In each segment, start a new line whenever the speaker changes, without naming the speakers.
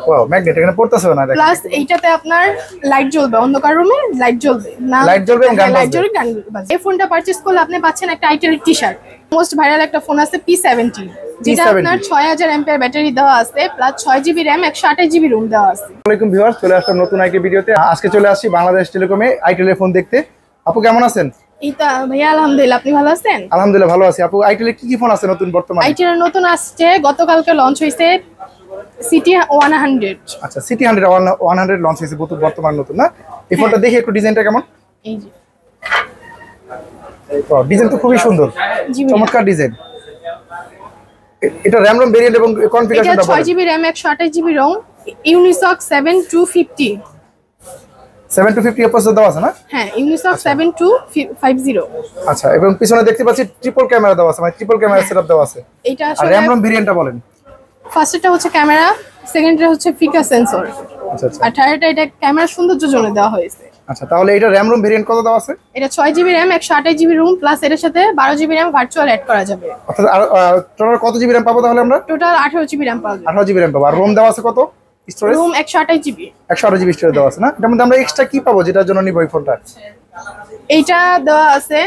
Wow magnet এখানে পড়তেছে না দেখেন।
প্লাস এইটাতে আপনার লাইট জ্বলবে, অন্ধকার রুমে লাইট জ্বলবে না,
লাইট জ্বলবে এবং গান
লাইট
বাজবে।
জ্বলবে গান বাজবে। এই ফোনটা পারচেজ করলে আপনি পাচ্ছেন একটা আইটেল টি-শার্ট। মোস্ট ভাইরাল একটা ফোন আছে P70, যেটা আপনার 6000 এমপিআর ব্যাটারি দেওয়া আছে, plus 6GB RAM 128GB room দেওয়া আছে।
আসসালামু আলাইকুম ভিউয়ার্স, চলে আসলাম নতুন আইটি ভিডিওতে। আজকে চলে আসছি বাংলাদেশ টেলিকমে আইটেলের ফোন দেখতে। আপু কেমন আছেন?
এই তো ভাইয়া আলহামদুলিল্লাহ, আপনি ভালো আছেন?
আলহামদুলিল্লাহ ভালো আছি। আপু আইটেলের কি কি ফোন আছে নতুন বর্তমানে?
আইটেলের নতুন আসছে, গতকালকে লঞ্চ হয়েছে সিটি 100।
আচ্ছা, সিটি 100 লঞ্চ হয়েছে বর্তমান নতুন না? এই ফোনটা দেখি একটু ডিজাইনটা কেমন।
এই যে
ডিজাইন তো খুবই সুন্দর, চমৎকার ডিজাইন। এটা র‍্যাম রম ভেরিয়েন্ট এবং কনফিগারেশনটা বলেন।
6GB RAM 128GB রম, ইউনিসক 7250।
7250 এর প্রসেসর দেওয়া আছে না?
হ্যাঁ, ইউনিসক 7250।
আচ্ছা, এবং পিছনে দেখতে পাচ্ছি ট্রিপল ক্যামেরা দেওয়া আছে, মানে ট্রিপল ক্যামেরা সেটআপ দেওয়া আছে।
এটা
আর
আসলে
র‍্যাম রম ভেরিয়েন্টটা বলেন।
ফার্স্টটা হচ্ছে ক্যামেরা, সেকেন্ডটা হচ্ছে ফিকার সেন্সর,
আচ্ছা আচ্ছা।
আর থার্ডটা এটা ক্যামেরা সৌন্দর্যের জন্য দেওয়া হয়েছে।
আচ্ছা, তাহলে এটা র‍্যাম রম ভেরিয়েন্ট কত দেওয়া আছে?
এটা 6GB RAM 128GB room, plus এর সাথে 12GB RAM ভার্চুয়াল অ্যাড করা যাবে।
অর্থাৎ টোটাল কত জিবি র‍্যাম পাবো তাহলে আমরা?
টোটাল 18GB RAM পাওয়া যাবে।
18 জিবি র‍্যাম পাবো। আর রোম দেওয়া আছে কত? Storage
room 128GB।
128 GB storage দেওয়া আছে না? এটার মধ্যে আমরা এক্সট্রা কি পাবো যেটার জন্য নিব এই ফোনটা?
এইটা দেওয়া আছে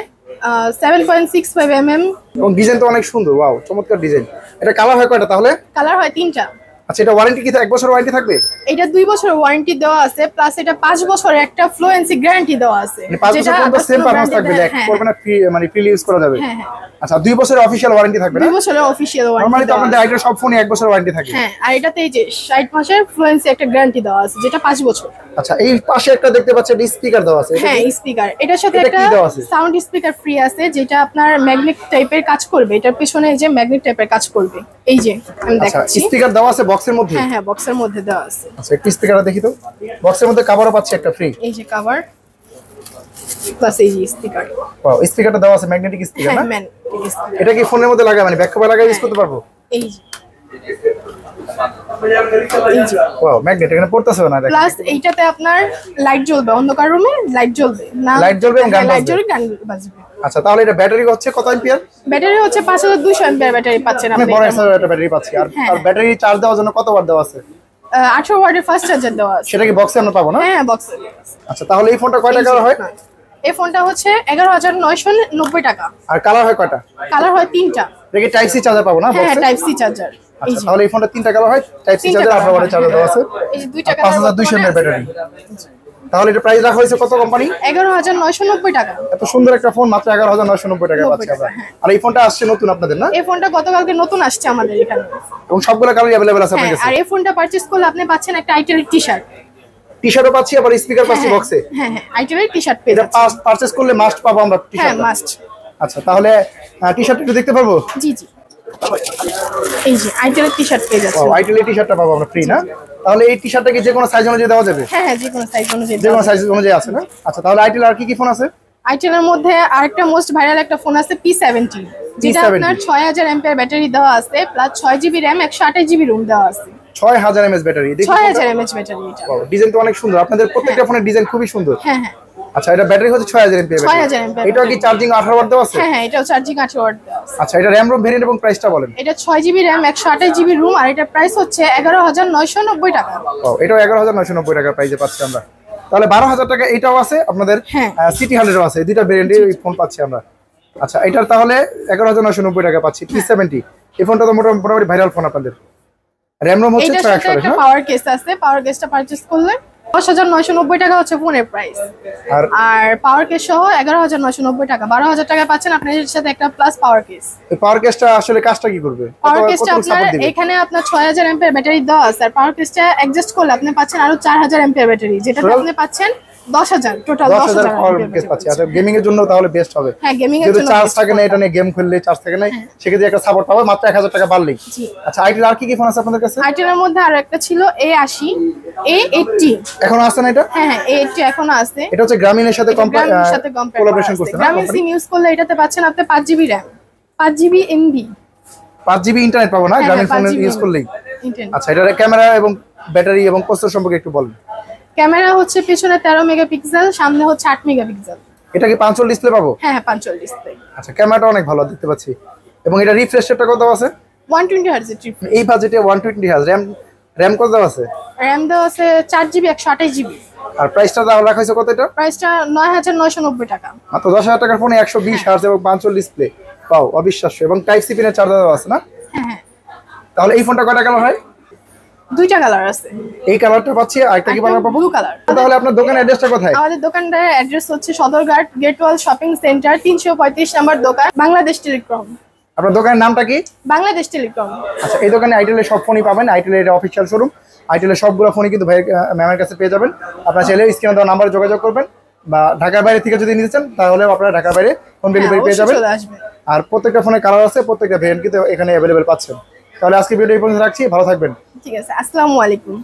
7.65mm।
এবং ডিজাইন তো অনেক সুন্দর, ওয়াও চমৎকার ডিজাইন। এটা কালার হয় কয়টা তাহলে?
কালার হয় 3টা।
আচ্ছা, এটা ওয়ারেন্টি কি 1 বছর ওয়ারেন্টি থাকবে?
এটা 2 বছরের ওয়ারেন্টি দেওয়া আছে, প্লাস এটা 5 বছরের একটা ফ্লুয়েন্সি গ্যারান্টি দেওয়া আছে।
মানে 5 বছর পর্যন্ত সেম পারফরম্যান্স থাকবে, ল্যাক করবে না, ফ্রি মানে ফ্রি ইউজ করা যাবে।
হ্যাঁ হ্যাঁ।
আচ্ছা, 2 বছরের অফিশিয়াল ওয়ারেন্টি থাকবে না?
2 বছরের অফিশিয়াল
নরমালি
ওয়ারেন্টি
তো আপনাদের আইডিয়া সব ফোনে 1 বছর ওয়ারেন্টি থাকে।
হ্যাঁ, আর এটাতে এই যে 60 মাসের ফ্লুয়েন্সি একটা গ্যারান্টি দেওয়া আছে, যেটা 5 বছর।
আচ্ছা, এই পাশে একটা দেখতে পাচ্ছেন স্পিকার দেওয়া আছে।
হ্যাঁ, স্পিকার। এটার সাথে
এটা
একটা
কি দেওয়া আছে?
সাউন্ড স্পিকার ফ্রি আছে, যেটা আপনার ম্যাগনেট টাইপের কাজ করবে। এটার পিছনে এই যে ম্যাগনেট টাইপের কাজ করবে। এই যে আমি
আচ্ছা,
দেখাচ্ছি।
স্পিকার দেওয়া আছে বক্সের মধ্যে?
হ্যাঁ হ্যাঁ, বক্সের মধ্যে দেওয়া আছে।
আচ্ছা, একটু স্পিকারটা দেখি তো। বক্সের মধ্যে কভারও পাচ্ছি একটা ফ্রি।
এই যে কভার, প্লাস এই যে স্পিকার।
ওয়াও, স্পিকারটা দেওয়া আছে ম্যাগনেটিক স্পিকার
হ্যাঁ,
না?
Magnetic speaker.
এটা কি ফোনের মধ্যে লাগায়, মানে ব্যাক কভার লাগায় ইউজ করতে পারবো?
এই যে
ওয়াও, ম্যাগনেট এখানে পড়তেছে না দেখেন।
প্লাস এইটাতে আপনার লাইট জ্বলবে, অন্ধকার রুমে লাইট জ্বলবে না,
লাইট জ্বলবে এবং গান
লাইট
বাজবে।
জ্বলবে গান বাজবে।
আচ্ছা, তাহলে এটা ব্যাটারি হচ্ছে কত এম্পিয়ার?
ব্যাটারি হচ্ছে 5200 এমপিআর ব্যাটারি পাচ্ছেন
মানে
আপনি।
বড় একটা ব্যাটারি পাচ্ছি। আর
হ্যাঁ।
আর ব্যাটারি চার্জ দেওয়ার জন্য কত ওয়াট দেওয়া আছে?
18 ওয়াটের ফাস্ট চার্জার দেওয়া আছে।
সেটা কি বক্সে আমরা পাবো না?
হ্যাঁ, বক্সে।
আচ্ছা, তাহলে এই ফোনটা কয় টাকা হয়?
এই ফোনটা হচ্ছে 11990 টাকা।
আর কালার হয় কয়টা?
কালার হয় 3টা।
এটা কি টাইপ সি চার্জার পাবো না
হ্যাঁ,
বক্সে?
Type C charger. এই
আচ্ছা,
যে
তাহলে এই ফোনটা 3টা কালার হয়, টাইপ সি
3টা
চার্জার,
colour
18 ওয়াটের
হয়।
চার্জার দেওয়া আছে।
এই যে 2টা কালার।
5200 mAh battery. তাহলে এটা প্রাইস রাখা হয়েছে কত কোম্পানি?
11990 টাকা।
এত সুন্দর একটা ফোন মাত্র 11990 টাকায় পাচ্ছি আমরা।
হ্যাঁ।
আর এই ফোনটা আসছে নতুন আপনাদের না?
এই ফোনটা গতকালকে নতুন আসছে আমাদের এখানে।
এবং সবগুলো কালারই अवेलेबल আছে আপনার
হ্যাঁ,
কাছে।
আর এই ফোনটা পারচেজ করলে আপনি পাচ্ছেন একটা আইটেল টি-শার্ট।
টি-শার্টও পাচ্ছি, আবার স্পিকার পাচ্ছি বক্সে।
হ্যাঁ হ্যাঁ, আইটেলের টি-শার্ট পেয়ে
এটা
যাচ্ছেন।
পারচেজ করলে মাস্ট পাবো আমরা
হ্যাঁ,
টি-শার্ট।
মাস্ট।
আচ্ছা, তাহলে টি-শার্ট একটু দেখতে পারবো?
জি জি, এই যে আইটেলের টি-শার্ট পেয়ে
ও,
যাচ্ছেন।
আইটেল এই টি-শার্টটা পাবো আমরা ফ্রি না? তাহলে এই টি-শার্টটা কি যে কোনো সাইজ অনুযায়ী দেওয়া যাবে?
হ্যাঁ হ্যাঁ, যে কোনো সাইজ অনুযায়ী।
যে কোনো সাইজ অনুযায়ী আছে না? আচ্ছা, তাহলে আইটেল আর কি কি ফোন আছে?
আইটেলের মধ্যে আরেকটা মোস্ট ভাইরাল একটা ফোন আছে P70, যেটা আপনার 6000 এমপিআর ব্যাটারি দেওয়া আছে, plus 6GB RAM 128GB room দেওয়া আছে।
6000 এমএএইচ ব্যাটারি।
6000 এমএএইচ ব্যাটারি এটা।
ডিজাইন তো অনেক সুন্দর, আপনাদের প্রত্যেকটা ফোনের ডিজাইন খুবই সুন্দর।
হ্যাঁ হ্যাঁ।
আচ্ছা, এটা ব্যাটারি হচ্ছে 6000 এমপিএর
6000 এমপিআর।
এটা কি চার্জিং 18 ওয়াট দেওয়া আছে?
হ্যাঁ হ্যাঁ, এটাও চার্জিং 8 ওয়াট দেওয়া আছে।
আচ্ছা, এটা র‍্যাম রম ভেরিয়েন্ট এবং প্রাইসটা বলেন।
এটা 6GB RAM 128GB রুম, আর এটার প্রাইস হচ্ছে 11990 টাকা।
ও, এটাও 11990 টাকা প্রাইসে পাচ্ছি আমরা। তাহলে 12000 টাকা এটাও আছে আপনাদের।
হ্যাঁ।
সিটি 100ও আছে, এই দুইটা ভেরিয়েন্টের ফোন পাচ্ছি আমরা। আচ্ছা, এটার তাহলে 11990 টাকা পাচ্ছি। P70 এই ফোনটা তো মোটামুটি ভাইরাল ফোন আপনাদের। র‍্যাম রম হচ্ছে
এটার সাথে
600
একটা
হ্যাঁ?
পাওয়ার কেস আছে, পাওয়ার কেসটা পারচেজ করলে 10990 টাকা হচ্ছে ফোনের প্রাইস।
আর
আর পাওয়ার কেস সহ 11990 টাকা, 12000 টাকা পাচ্ছেন আপনার সাথে একটা প্লাস পাওয়ার কেস।
এই পাওয়ার কেসটা আসলে কাজটা কি করবে?
পাওয়ার কেসটা আপনার
সাপোর্ট দিবে?
এখানে আপনার 6000 এমপিআর ব্যাটারি দেওয়া আছে, আর পাওয়ার কেসটা অ্যাডজাস্ট করলে আপনি পাচ্ছেন আরো 4000 এমপিআর ব্যাটারি, যেটাতে আপনি পাচ্ছেন 10000, টোটাল
10000 পাওয়ার
এমপিআর
কেস পাচ্ছি। আচ্ছা, গেমিং এর জন্য তাহলে বেস্ট হবে।
হ্যাঁ, গেমিং এর
যদি
জন্য
চার্জ
best
থাকে না,
ফোন।
এটা নিয়ে গেম খেললে চার্জ থাকে না, সেক্ষেত্রে একটা সাপোর্ট পাবে মাত্র 1000 টাকা বাড়লেই।
জি।
আচ্ছা, আইটেল আর কি কি ফোন আছে আপনাদের কাছে?
আইটেলের মধ্যে আরো একটা ছিল A80, A80।
এখন আছে না এটা?
হ্যাঁ হ্যাঁ, A80 এখনো আছে।
এটা হচ্ছে গ্রামীণের সাথে
গ্রামীণের সাথে কম্পেয়ার
কোলাবোরেশন করছে না?
গ্রামীণ সিম ইউজ করলে এটাতে পাচ্ছেন আপনি 5GB RAM 5GB MB।
5 GB internet পাবো না
হ্যাঁ,
গ্রামীণ ফোন
5GB
ইউজ করলেই?
ইন্টারনেট।
আচ্ছা, এটার ক্যামেরা এবং ব্যাটারি এবং প্রসেসর সম্পর্কে একটু বলুন।
ক্যামেরা হচ্ছে পিছনে 13 মেগাপিক্সেল, সামনে হচ্ছে 8 মেগাপিক্সেল।
এটা কি 5 ডিসপ্লে পাবো?
হ্যাঁ হ্যাঁ, 5 ডিসপ্লে।
আচ্ছা, ক্যামেরাটা অনেক ভালো দেখতে পাচ্ছি। এবং এটা রিফ্রেশ রেটটা কত আছে?
120 হার্জ ট্রিপ।
এই বাজেটে 120 হার্জ র্যাম কত দাম আছে?
র্যাম দেওয়া আছে 4GB 128 জিবি।
আর প্রাইসটা দাম রাখা হয়েছে কত এটা?
প্রাইসটা 9990 টাকা।
মাত্র 10,000 টাকার ফোনে 120 হার্জ এবং 5 ডিসপ্লে। পাও অবিশ্বাস্য। এবং টাইপ সি পিনের চার্জার দেওয়া আছে না?
হ্যাঁ।
তাহলে এই ফোনটা কয়টা কালার হয়?
দুইটা কালার আছে।
এই কালারটা পাচ্ছি, আরেকটা কি পাবো?
Blue colour.
তাহলে আপনার দোকানের অ্যাড্রেসটা কোথায়?
আমাদের দোকানটার অ্যাড্রেস হচ্ছে সদরঘাট গেটওয়াল শপিং সেন্টার 335 নম্বর দোকান, বাংলাদেশ টেলিকম।
আপনার দোকানের নামটা কি?
বাংলাদেশ টেলিকম।
আচ্ছা, এই দোকানে আইটেলের সব ফোনই পাবেন। আইটেলের অফিসিয়াল শোরুম। আইটেলের সবগুলো ফোনই কিন্তু ভাই ম্যামের কাছে পেয়ে যাবেন। আপনারা চাইলে স্ক্রিনে দেওয়া নাম্বারে যোগাযোগ করবেন, বা ঢাকার বাইরে থেকে যদি নিতে চান তাহলে আপনারা ঢাকার বাইরে হোম ডেলিভারি পেয়ে যাবেন। আর প্রত্যেকটা ফোনের কালার আছে, প্রত্যেকটা ভেরিয়েন্ট কিন্তু এখানে অ্যাভেলেবেল পাচ্ছেন। তাহলে আজকে ভিডিও এই পর্যন্ত রাখছি, ভালো থাকবেন।
ঠিক আছে, আসসালামু আলাইকুম।